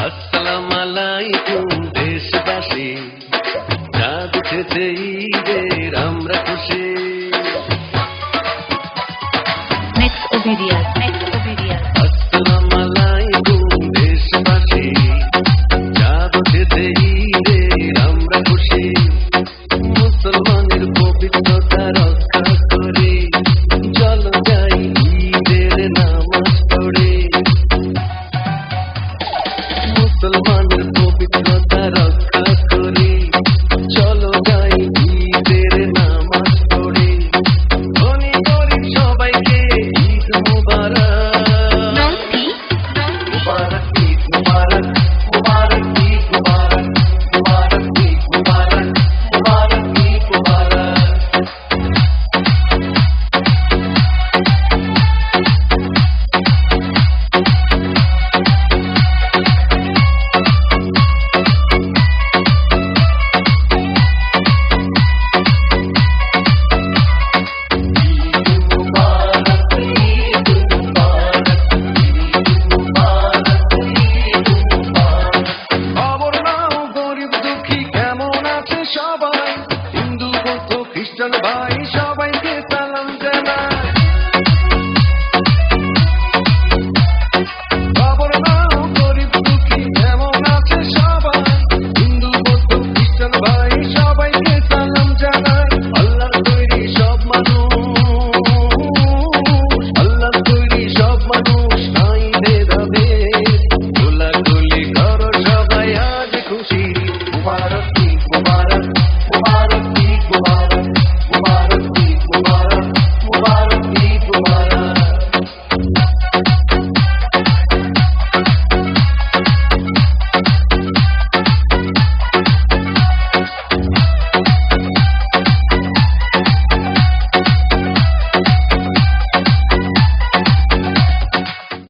আসসালামু আলাইকুম দেশবাসী, চাঁদ উঠেছে ঈদের আমরা খুশি। আসসালামু আলাইকুম দেশবাসী, চাঁদ উঠেছে ঈদের আমরা খুশি। মুসলমানের পবিত্রতা রক্ষা করে চলো যাই ঈদের নামাজ পড়ে। মুসলমানের